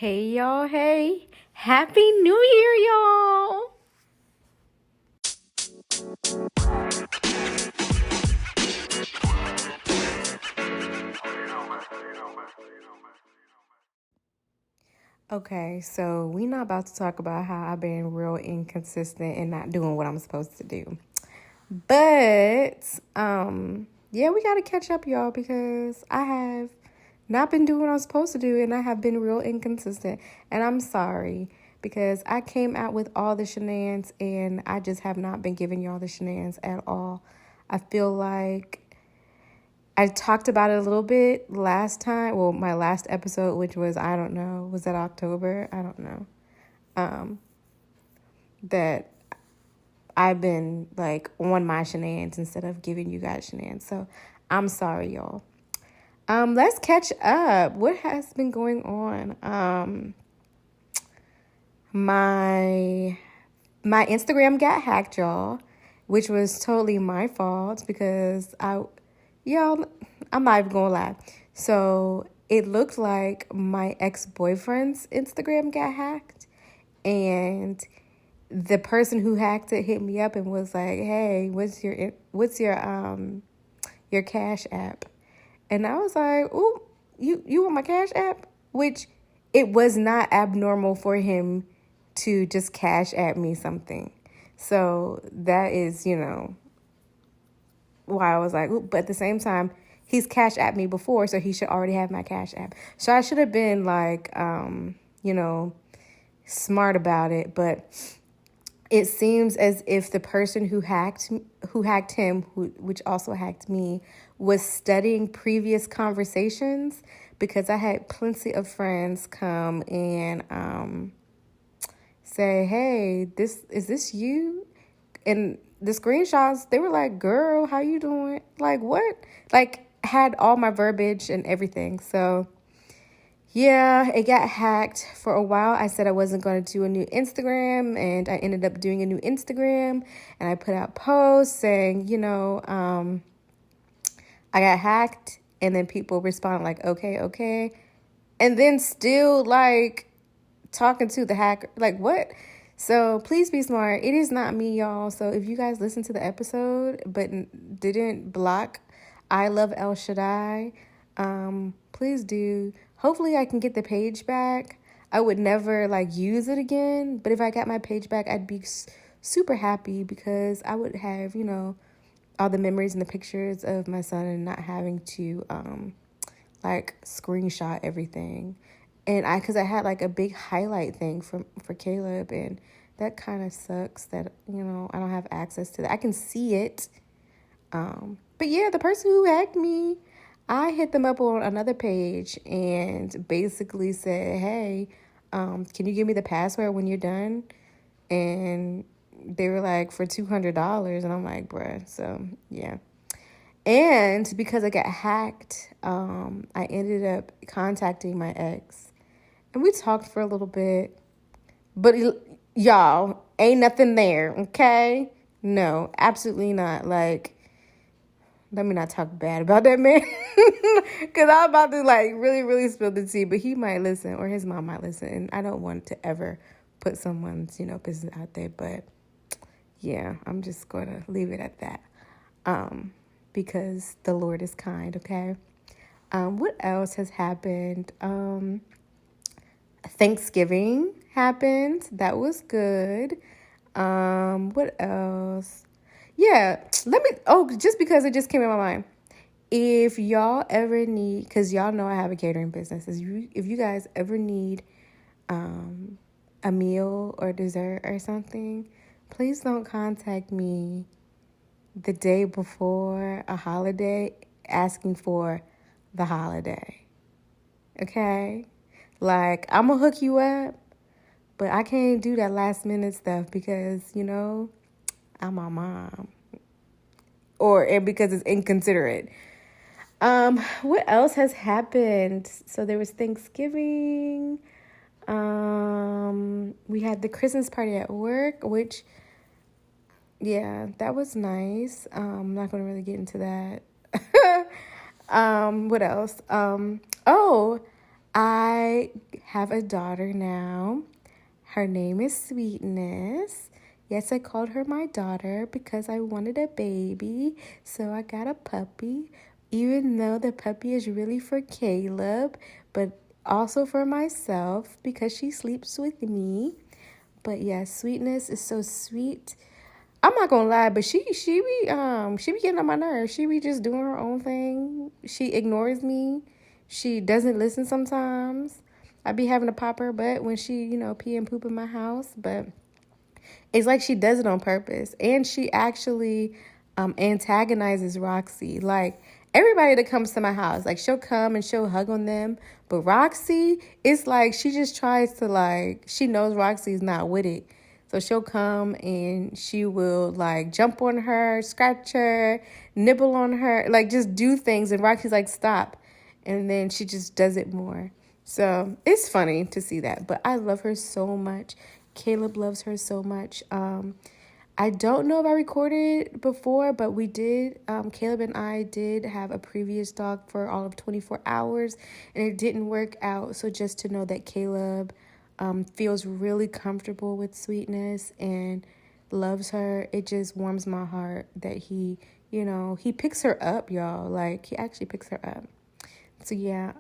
Hey y'all, hey. Happy New Year, y'all. Okay, so we not about to talk about how I've been real inconsistent and not doing what I'm supposed to do. But yeah, we gotta catch up, y'all, because I have not been doing what I'm supposed to do and I have been real inconsistent. And I'm sorry because I came out with all the shenanigans and I just have not been giving y'all the shenanigans at all. I feel like I talked about it a little bit last time. Well, my last episode, which was, I don't know, was that October? I don't know. That I've been like on my shenanigans instead of giving you guys shenanigans. So I'm sorry, y'all. Let's catch up. What has been going on? My Instagram got hacked, y'all, which was totally my fault because y'all, I'm not even gonna lie. So it looked like my ex-boyfriend's Instagram got hacked, and the person who hacked it hit me up and was like, "Hey, what's your Cash App?" And I was like, "Ooh, you want my Cash App?" Which it was not abnormal for him to just Cash App me something. So that is, why I was like, ooh, but at the same time, he's Cash App me before, so he should already have my Cash App. So I should have been like, smart about it, but it seems as if the person who hacked him, which also hacked me, was studying previous conversations, because I had plenty of friends come and say, "Hey, this you?" And the screenshots, they were like, "Girl, how you doing?" Like, what? Like, had all my verbiage and everything. So yeah, it got hacked. For a while, I said I wasn't going to do a new Instagram, and I ended up doing a new Instagram, and I put out posts saying, I got hacked, and then people respond like, okay, okay. And then still, like, talking to the hacker, like, what? So please be smart. It is not me, y'all. So if you guys listen to the episode but didn't block I Love El Shaddai, please do. Hopefully I can get the page back. I would never like use it again, but if I got my page back, I'd be super happy because I would have, all the memories and the pictures of my son and not having to like screenshot everything. And because I had like a big highlight thing for Caleb, and that kind of sucks that I don't have access to that. I can see it, but yeah, the person who hacked me, I hit them up on another page and basically said, "Hey, can you give me the password when you're done?" And they were like, "For $200," and I'm like, "Bruh." So yeah. And because I got hacked, I ended up contacting my ex. And we talked for a little bit. But y'all, ain't nothing there, okay? No, absolutely not. Like, let me not talk bad about that man. Because I'm about to, like, really, really spill the tea. But he might listen, or his mom might listen. And I don't want to ever put someone's, business out there. But, yeah, I'm just going to leave it at that. Because the Lord is kind, okay? What else has happened? Thanksgiving happened. That was good. What else? Yeah, just because it just came in my mind. If y'all ever need, because y'all know I have a catering business, if you guys ever need a meal or dessert or something, please don't contact me the day before a holiday asking for the holiday. Okay? Like, I'm going to hook you up, but I can't do that last minute stuff because, I'm my mom. And because it's inconsiderate. What else has happened? So there was Thanksgiving. We had the Christmas party at work, which, yeah, that was nice. I'm not going to really get into that. What else? I have a daughter now. Her name is Sweetness. Yes, I called her my daughter because I wanted a baby, so I got a puppy. Even though the puppy is really for Caleb, but also for myself because she sleeps with me. But yeah, Sweetness is so sweet. I'm not gonna lie, but she be getting on my nerves. She be just doing her own thing. She ignores me. She doesn't listen sometimes. I be having to pop her butt when she, pee and poop in my house, but it's like she does it on purpose. And she actually antagonizes Roxy. Like, everybody that comes to my house, like, she'll come and she'll hug on them. But Roxy, it's like she just tries to, like, she knows Roxy's not with it. So she'll come and she will, like, jump on her, scratch her, nibble on her, like, just do things. And Roxy's like, stop. And then she just does it more. So it's funny to see that. But I love her so much. Caleb loves her so much. I don't know if I recorded before, but we did. Caleb and I did have a previous dog for all of 24 hours, and it didn't work out. So just to know that Caleb feels really comfortable with Sweetness and loves her, it just warms my heart that he picks her up, y'all. Like, he actually picks her up. So yeah,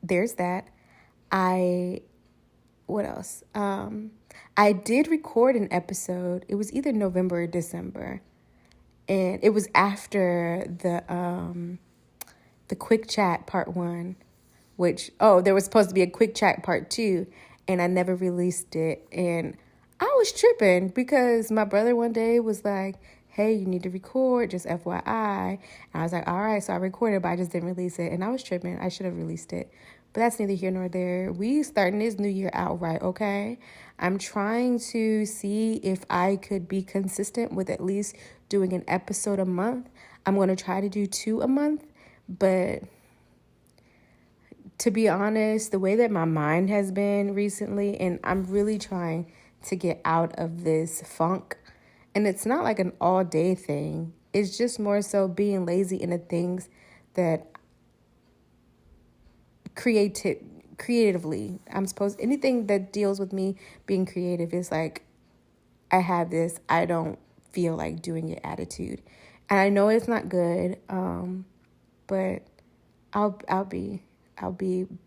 there's that. What else? I did record an episode. It was either November or December, and it was after the quick chat part 1, which there was supposed to be a quick chat part 2, and I never released it. And I was tripping because my brother one day was like, "Hey, you need to record, just FYI." And I was like, "All right." So I recorded, but I just didn't release it, and I was tripping. I should have released it. But that's neither here nor there. We starting this new year out right, okay? I'm trying to see if I could be consistent with at least doing an episode a month. I'm going to try to do 2 a month. But to be honest, the way that my mind has been recently, and I'm really trying to get out of this funk. And it's not like an all-day thing. It's just more so being lazy in the things that creatively, anything that deals with me being creative is like, I have this, I don't feel like doing it attitude. And I know it's not good, but I'll be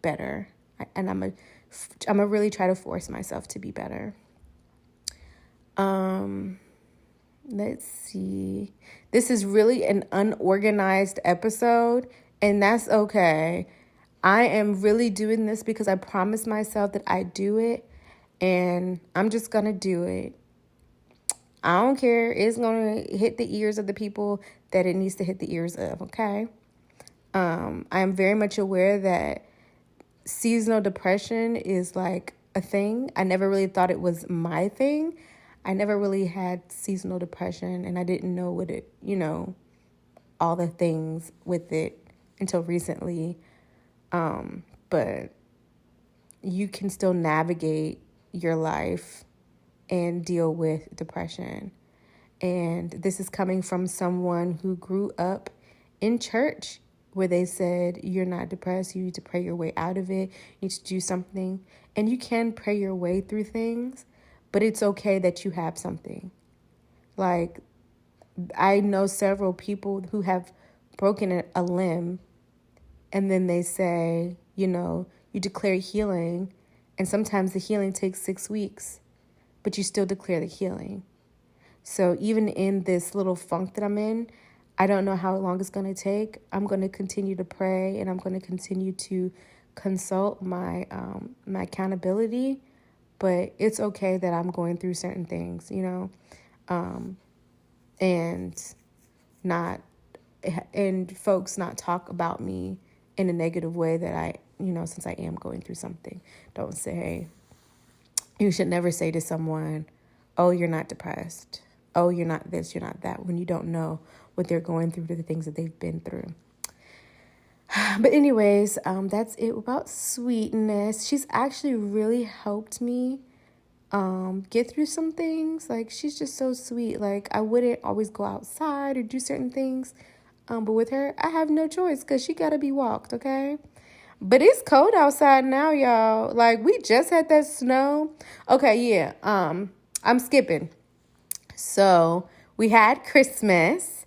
better. And I'm gonna really try to force myself to be better. Let's see. This is really an unorganized episode, and that's okay. I am really doing this because I promised myself that I do it, and I'm just going to do it. I don't care. It's going to hit the ears of the people that it needs to hit the ears of, okay? I am very much aware that seasonal depression is like a thing. I never really thought it was my thing. I never really had seasonal depression, and I didn't know what it, all the things with it until recently. But you can still navigate your life and deal with depression. And this is coming from someone who grew up in church where they said, you're not depressed, you need to pray your way out of it, you need to do something. And you can pray your way through things, but it's okay that you have something. Like, I know several people who have broken a limb, and then they say, you declare healing, and sometimes the healing takes 6 weeks, but you still declare the healing. So even in this little funk that I'm in, I don't know how long it's going to take. I'm going to continue to pray, and I'm going to continue to consult my accountability, but it's okay that I'm going through certain things, and folks not talk about me in a negative way that I, since I am going through something. Don't say, you should never say to someone, oh, you're not depressed. Oh, you're not this, you're not that, when you don't know what they're going through, the things that they've been through. But anyways, that's it about Sweetness. She's actually really helped me get through some things. Like, she's just so sweet. Like, I wouldn't always go outside or do certain things. But with her, I have no choice because she got to be walked, okay? But it's cold outside now, y'all. Like we just had that snow. Okay, yeah. I'm skipping. So we had Christmas.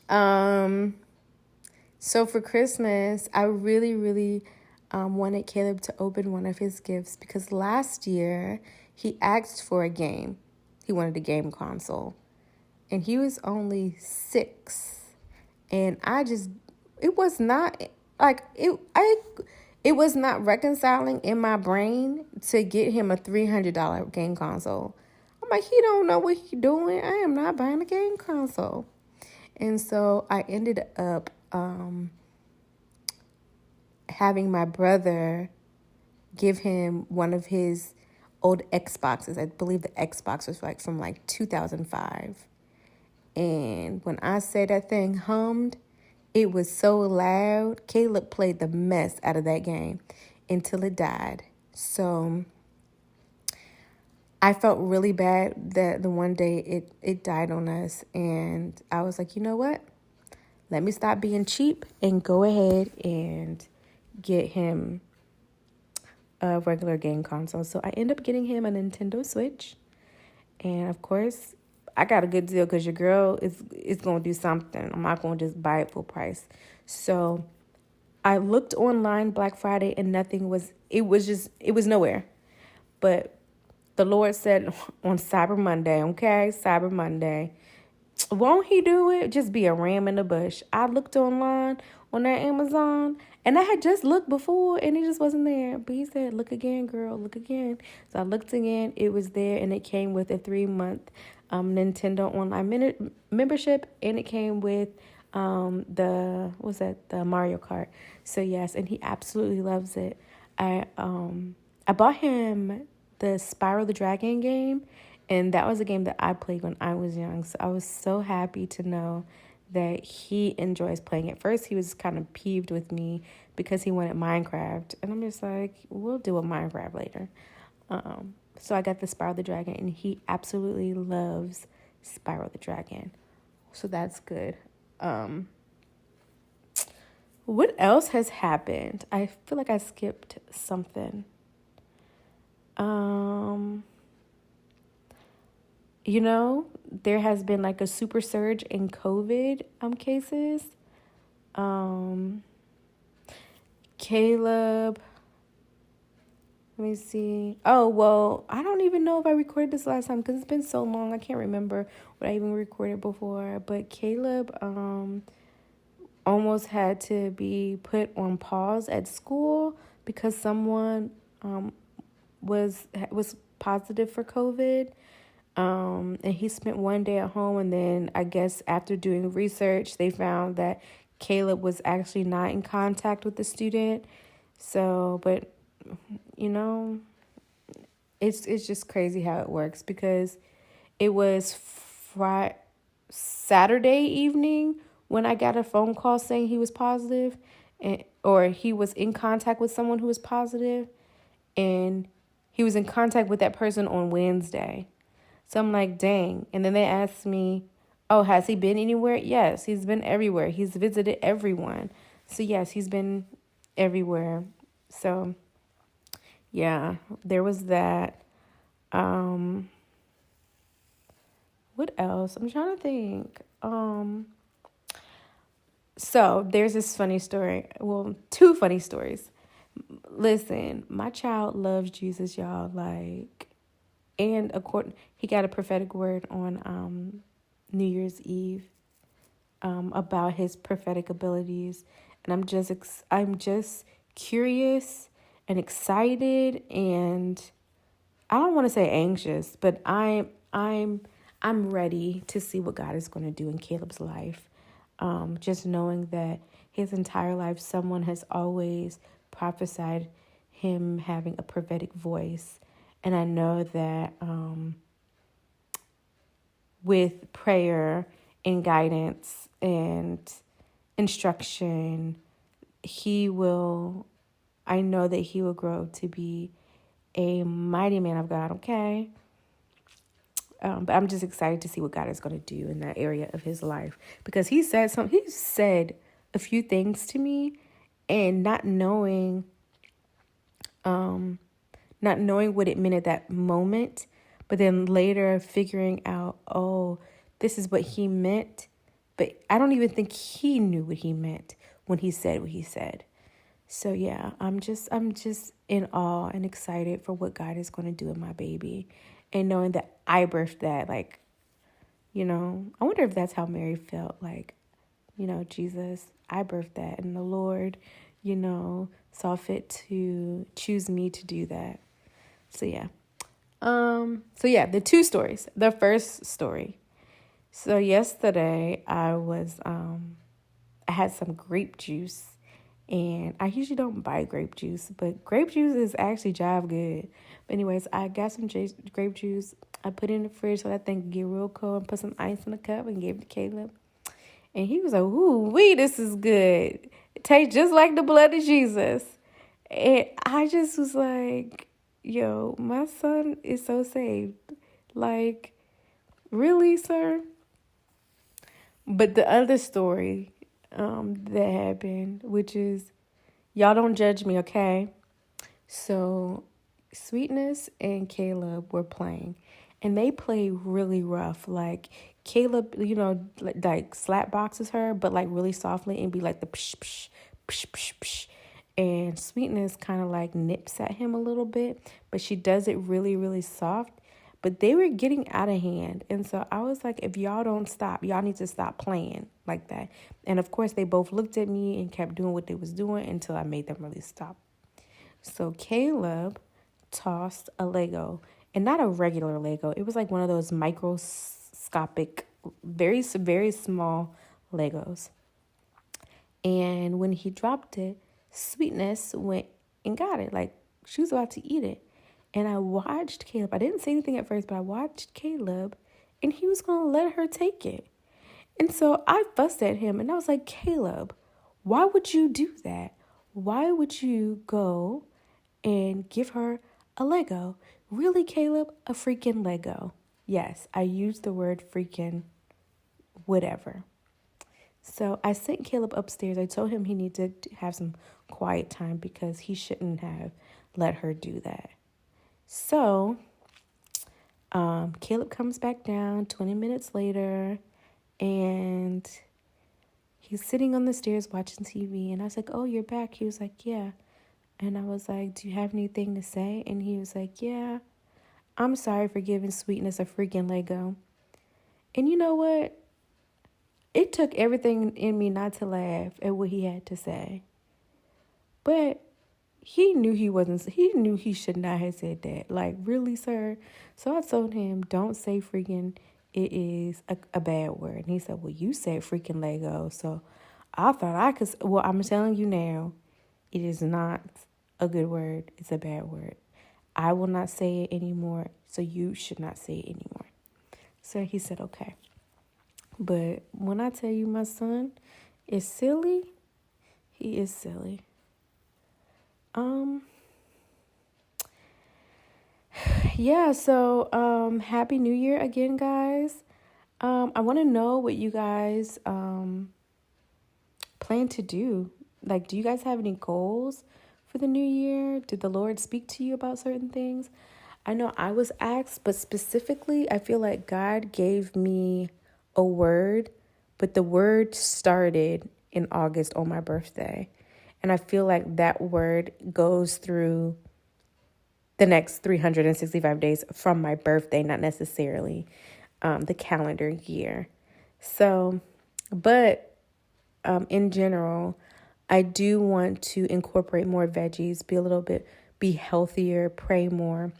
Um, so for Christmas, I really, really wanted Caleb to open one of his gifts because last year he asked for a game. He wanted a game console, and he was only 6. And it was not like it was not reconciling in my brain to get him a $300 game console. I'm like, he don't know what he doing. I am not buying a game console. And so I ended up having my brother give him one of his old Xboxes. I believe the Xbox was like from like 2005. And when I say that thing hummed, it was so loud. Caleb played the mess out of that game until it died. So I felt really bad that the one day it died on us. And I was like, you know what? Let me stop being cheap and go ahead and get him a regular game console. So I ended up getting him a Nintendo Switch. And of course, I got a good deal because your girl is going to do something. I'm not going to just buy it full price. So I looked online Black Friday and it was nowhere. But the Lord said on Cyber Monday, okay? Cyber Monday. Won't he do it? Just be a ram in the bush. I looked online on that Amazon and I had just looked before and it just wasn't there. But he said, look again, girl, look again. So I looked again. It was there and it came with a 3-month Nintendo online membership, and it came with the Mario Kart. So yes, and he absolutely loves it. I bought him the Spyro the Dragon game, and that was a game that I played when I was young. So I was so happy to know that he enjoys playing it. First, he was kind of peeved with me because he wanted Minecraft, and I'm just like, we'll do a Minecraft later. So I got the Spyro the Dragon, and he absolutely loves Spyro the Dragon. So that's good. What else has happened? I feel like I skipped something. There has been like a super surge in COVID cases. Caleb, let me see. Oh, well, I don't even know if I recorded this last time because it's been so long. I can't remember what I even recorded before. But Caleb almost had to be put on pause at school because someone was positive for COVID. And he spent one day at home, and then I guess after doing research, they found that Caleb was actually not in contact with the student. So, but it's just crazy how it works because it was Saturday evening when I got a phone call saying he was positive, or he was in contact with someone who was positive, and he was in contact with that person on Wednesday. So I'm like, dang. And then they asked me, oh, has he been anywhere? Yes, he's been everywhere. He's visited everyone. So yes, he's been everywhere. So yeah, there was that. What else? I'm trying to think. So there's this funny story. Well, 2 funny stories. Listen, my child loves Jesus, y'all. Like, and he got a prophetic word on New Year's Eve about his prophetic abilities, and I'm just curious and excited, and I don't want to say anxious, but I'm ready to see what God is going to do in Caleb's life. Just knowing that his entire life, someone has always prophesied him having a prophetic voice. And I know that with prayer and guidance and instruction, I know that he will grow to be a mighty man of God, okay? But I'm just excited to see what God is going to do in that area of his life, because he said a few things to me, And not knowing what it meant at that moment, but then later figuring out, oh, this is what he meant. But I don't even think he knew what he meant when he said what he said. So yeah, I'm just in awe and excited for what God is going to do with my baby, and knowing that I birthed that. Like, I wonder if that's how Mary felt. Like, Jesus, I birthed that, and the Lord, saw fit to choose me to do that. So yeah. The two stories. The first story. So yesterday I had some grape juice, and I usually don't buy grape juice, but grape juice is actually jive good. But anyways, I got some grape juice. I put it in the fridge so that thing could get real cold, and put some ice in a cup and gave it to Caleb. And he was like, ooh, this is good. It tastes just like the blood of Jesus. And I just was like, yo, my son is so saved. Like, really, sir? But the other story that happened, which is, y'all don't judge me, okay? So Sweetness and Caleb were playing, and they played really rough. Like, Caleb, like slap boxes her, but like really softly, and be like the psh, psh, psh, psh, psh. And Sweetness kind of like nips at him a little bit, but she does it really, really soft. But they were getting out of hand. And so I was like, if y'all don't stop, y'all need to stop playing like that. And of course, they both looked at me and kept doing what they was doing until I made them really stop. So Caleb tossed a Lego, and not a regular Lego. It was like one of those microscopic, very, very small Legos. And when he dropped it, Sweetness went and got it. Like, she was about to eat it. And I watched Caleb. I didn't say anything at first, but I watched Caleb, and he was going to let her take it. And so I fussed at him, and I was like, Caleb, why would you do that? Why would you go and give her a Lego? Really, Caleb? A freaking Lego. Yes, I used the word freaking whatever. So I sent Caleb upstairs. I told him he needed to have some quiet time because he shouldn't have let her do that. So Caleb comes back down 20 minutes later, and he's sitting on the stairs watching TV. And I was like, oh, you're back? He was like, yeah. And I was like, do you have anything to say? And he was like, yeah, I'm sorry for giving Sweetness a freaking Lego. And you know what? It took everything in me not to laugh at what he had to say. But he knew he should not have said that. Like, really, sir? So I told him, don't say freaking, it is a bad word. And he said, well, you said freaking Lego. So I thought I could, well, I'm telling you now, it is not a good word. It's a bad word. I will not say it anymore, so you should not say it anymore. So he said, okay. But when I tell you my son is silly, he is silly. Yeah, so Happy New Year again, guys. I want to know what you guys plan to do. Like, do you guys have any goals for the new year? Did the Lord speak to you about certain things? I know I was asked, but specifically, I feel like God gave me a word, but the word started in August on my birthday. And I feel like that word goes through the next 365 days from my birthday, not necessarily the calendar year. So, but in general, I do want to incorporate more veggies, be healthier, pray more.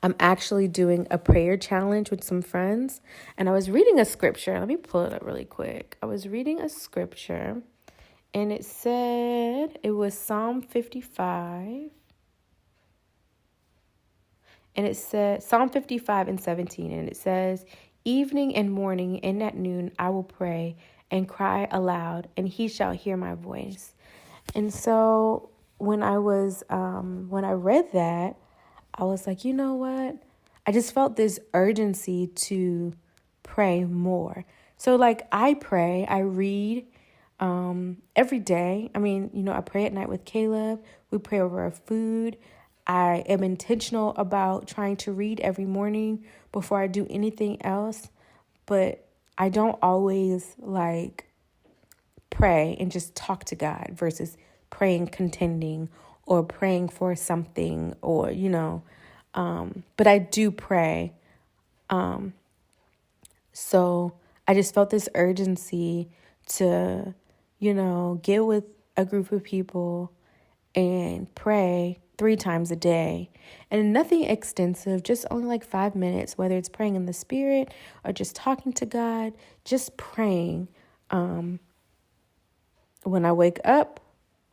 I'm actually doing a prayer challenge with some friends, and I was reading a scripture. Let me pull it up really quick. I was reading a scripture, and it was Psalm 55. And it said, Psalm 55 and 17, and it says, evening and morning and at noon I will pray and cry aloud, and he shall hear my voice. And so when I read that, I was like, you know what? I just felt this urgency to pray more. So like I pray, I read, every day. I mean, I pray at night with Caleb. We pray over our food. I am intentional about trying to read every morning before I do anything else, but I don't always like pray and just talk to God versus praying, contending, or praying for something, or, but I do pray. So I just felt this urgency to, get with a group of people and pray 3 times a day. And nothing extensive, just only like 5 minutes, whether it's praying in the spirit or just talking to God, just praying. When I wake up,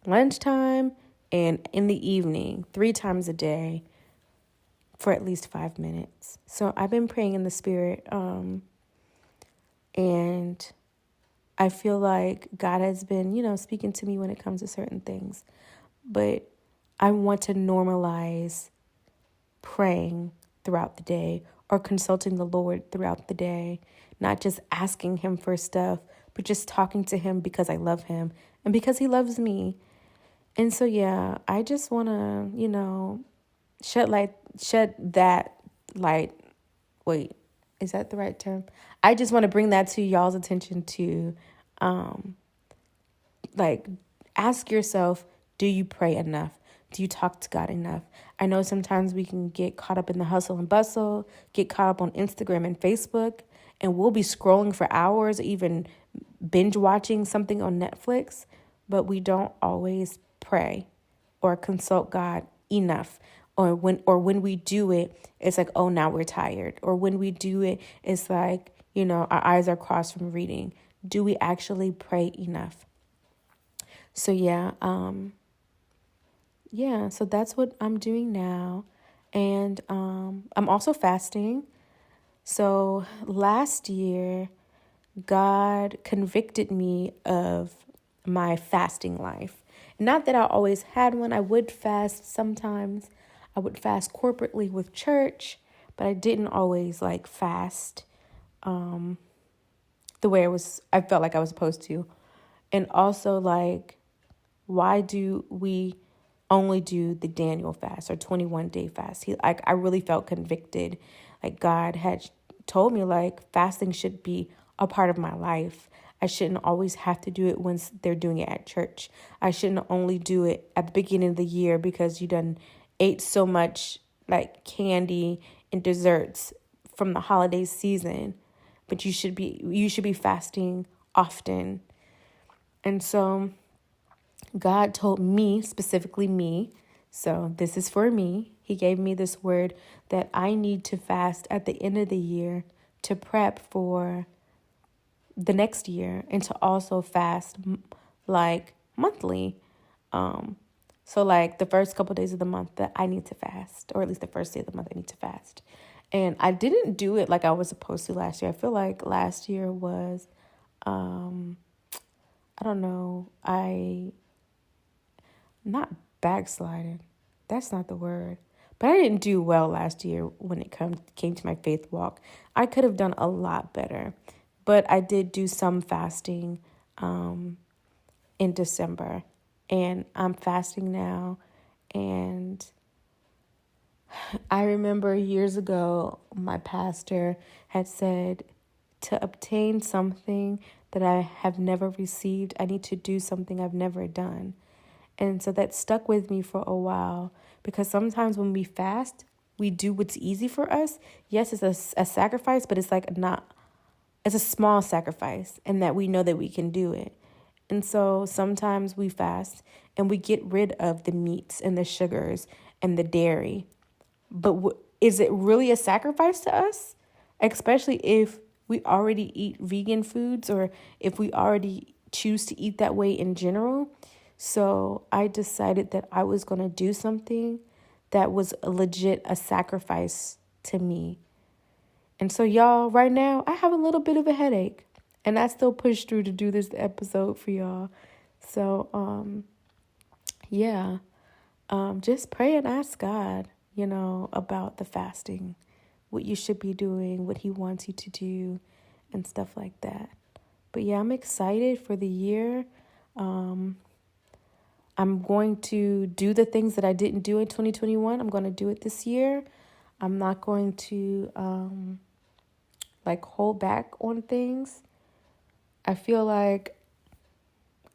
lunchtime, and in the evening, 3 times a day for at least 5 minutes. So I've been praying in the spirit, and I feel like God has been, speaking to me when it comes to certain things. But I want to normalize praying throughout the day or consulting the Lord throughout the day, not just asking him for stuff, but just talking to him because I love him and because he loves me. And so, yeah, I just want to, shed that light. Wait, is that the right term? I just want to bring that to y'all's attention to, ask yourself, do you pray enough? Do you talk to God enough? I know sometimes we can get caught up in the hustle and bustle, get caught up on Instagram and Facebook, and we'll be scrolling for hours, even binge watching something on Netflix, but we don't always pray or consult God enough. Or when we do it, it's like, oh, now we're tired. Or when we do it, it's like, our eyes are crossed from reading. Do we actually pray enough? So so that's what I'm doing now. And I'm also fasting. So last year, God convicted me of my fasting life. Not that I always had one. I would fast sometimes. I would fast corporately with church, but I didn't always fast the way I felt like I was supposed to. And also why do we only do the Daniel fast or 21-day fast? I really felt convicted. God had told me fasting should be a part of my life. I shouldn't always have to do it when they're doing it at church. I shouldn't only do it at the beginning of the year because you done ate so much candy and desserts from the holiday season. But you should be fasting often. And so God told me, specifically me, so this is for me. He gave me this word that I need to fast at the end of the year to prep for the next year and to also fast monthly. So the first couple of days of the month that I need to fast, or at least the first day of the month I need to fast. And I didn't do it like I was supposed to last year. I feel like last year was, I don't know, not backsliding. That's not the word. But I didn't do well last year when it came to my faith walk. I could have done a lot better. But I did do some fasting in December. And I'm fasting now. And I remember years ago, my pastor had said, to obtain something that I have never received, I need to do something I've never done. And so that stuck with me for a while, because sometimes when we fast, we do what's easy for us. Yes, it's a sacrifice, but it's it's a small sacrifice, and that we know that we can do it. And so sometimes we fast and we get rid of the meats and the sugars and the dairy. But is it really a sacrifice to us? Especially if we already eat vegan foods, or if we already choose to eat that way in general. So I decided that I was going to do something that was legit a sacrifice to me. And so, y'all, right now, I have a little bit of a headache. And I still pushed through to do this episode for y'all. So, just pray and ask God, about the fasting, what you should be doing, what he wants you to do, and stuff like that. But yeah, I'm excited for the year. I'm going to do the things that I didn't do in 2021. I'm going to do it this year. I'm not going to hold back on things. I feel like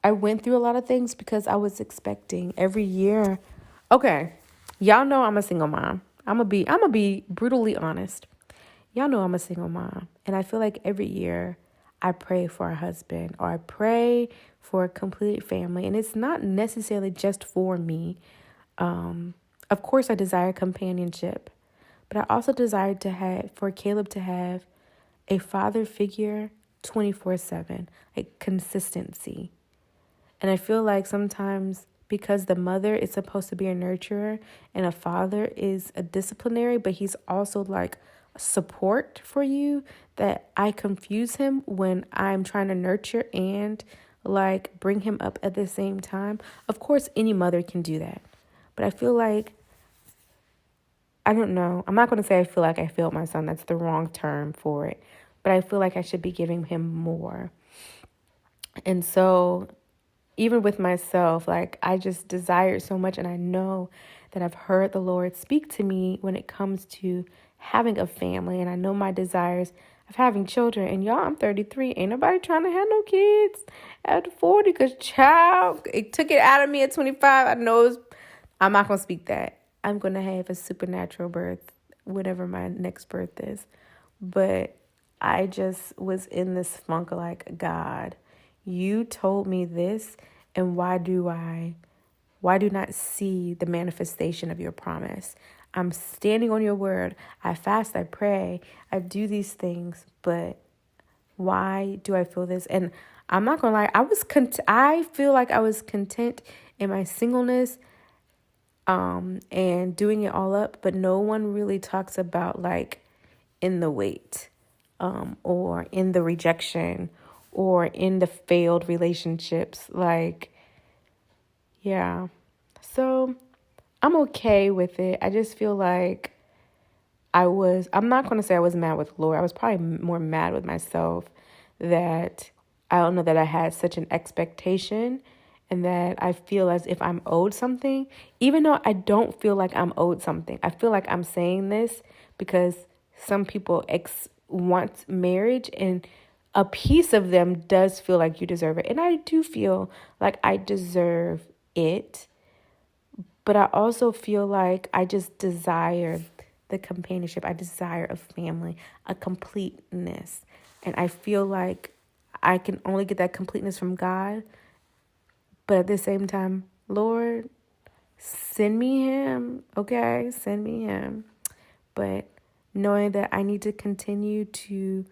I went through a lot of things because I was expecting every year. Okay, y'all know I'm a single mom. I'm gonna be brutally honest. Y'all know I'm a single mom, and I feel like every year I pray for a husband or I pray for a complete family, and it's not necessarily just for me. Of course, I desire companionship, but I also desire for Caleb to have a father figure 24/7, like consistency. And I feel like sometimes because the mother is supposed to be a nurturer and a father is a disciplinary, but he's also like support for you, that I confuse him when I'm trying to nurture and like bring him up at the same time. Of course, any mother can do that. But I feel like, I don't know. I'm not going to say I feel like I failed my son. That's the wrong term for it. But I feel like I should be giving him more. And so even with myself, like I just desired so much, and I know that I've heard the Lord speak to me when it comes to having a family, and I know my desires of having children. And y'all, I'm 33. Ain't nobody trying to have no kids at 40 because child, it took it out of me at 25. I know I'm not going to speak that. I'm going to have a supernatural birth, whatever my next birth is. But I just was in this funk like, God, you told me this, and why do not see the manifestation of your promise? I'm standing on your word. I fast, I pray, I do these things, but why do I feel this? And I'm not gonna lie, I feel like I was content in my singleness, and doing it all up, but no one really talks about like in the wait, or in the rejection, or in the failed relationships. Like, yeah. So I'm okay with it. I just feel like I'm not going to say I was mad with Lord. I was probably more mad with myself that I don't know that I had such an expectation, and that I feel as if I'm owed something, even though I don't feel like I'm owed something. I feel like I'm saying this because some people want marriage, and a piece of them does feel like you deserve it. And I do feel like I deserve it. But I also feel like I just desire the companionship. I desire a family, a completeness. And I feel like I can only get that completeness from God. But at the same time, Lord, send me him. Okay, send me him. But knowing that I need to continue to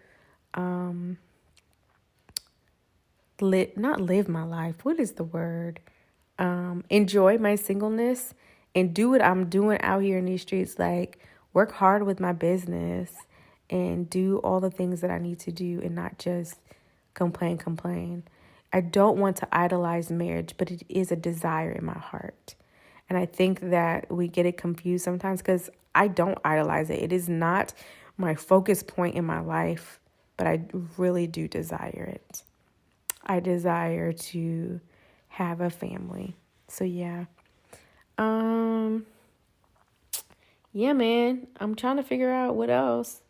not live my life. What is the word? Enjoy my singleness and do what I'm doing out here in these streets. Like, work hard with my business and do all the things that I need to do, and not just complain. I don't want to idolize marriage, but it is a desire in my heart. And I think that we get it confused sometimes because I don't idolize it. It is not my focus point in my life, but I really do desire it. I desire to have a family. So yeah. Yeah, man. I'm trying to figure out what else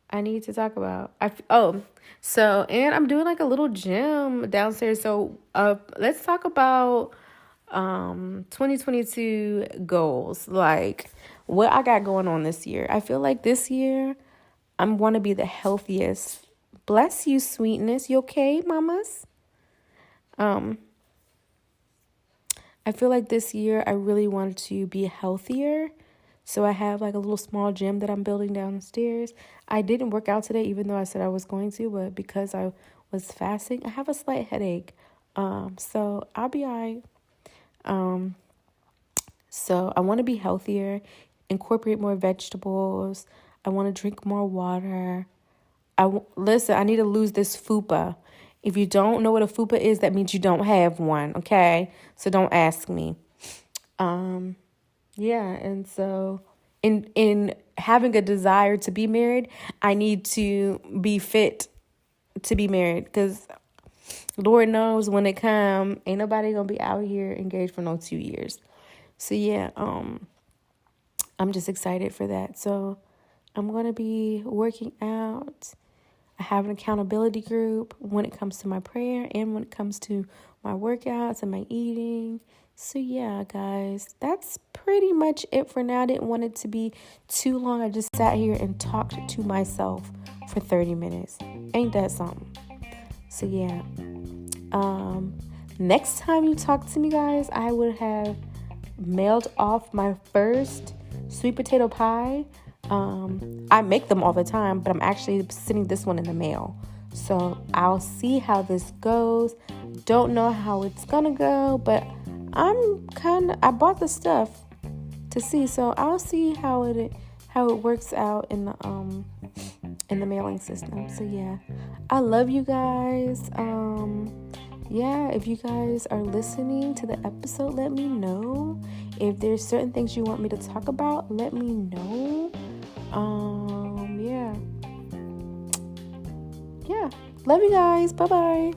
I need to talk about. And I'm doing like a little gym downstairs. So let's talk about 2022 goals. Like what I got going on this year. I feel like this year I want to be the healthiest. Bless you, sweetness. You okay, mamas? I feel like this year I really wanted to be healthier. So I have like a little small gym that I'm building downstairs. I didn't work out today, even though I said I was going to, but because I was fasting, I have a slight headache. So I'll be all right. So I want to be healthier, incorporate more vegetables. I want to drink more water. Listen, I need to lose this fupa. If you don't know what a fupa is, that means you don't have one, okay? So don't ask me. Yeah, and so in having a desire to be married, I need to be fit to be married, because Lord knows when it come, ain't nobody gonna be out here engaged for no 2 years. So yeah, I'm just excited for that. So I'm gonna be working out. I have an accountability group when it comes to my prayer and when it comes to my workouts and my eating. So yeah, guys, that's pretty much it for now. I didn't want it to be too long. I just sat here and talked to myself for 30 minutes. Ain't that something? So yeah. Next time you talk to me, guys, I would have mailed off my first sweet potato pie. I make them all the time, but I'm actually sending this one in the mail. So I'll see how this goes. Don't know how it's gonna go, but I bought the stuff to see, so I'll see how it works out in the mailing system. So yeah, I love you guys. Yeah, if you guys are listening to the episode, let me know. If there's certain things you want me to talk about, let me know. Yeah. Love you guys. Bye-bye.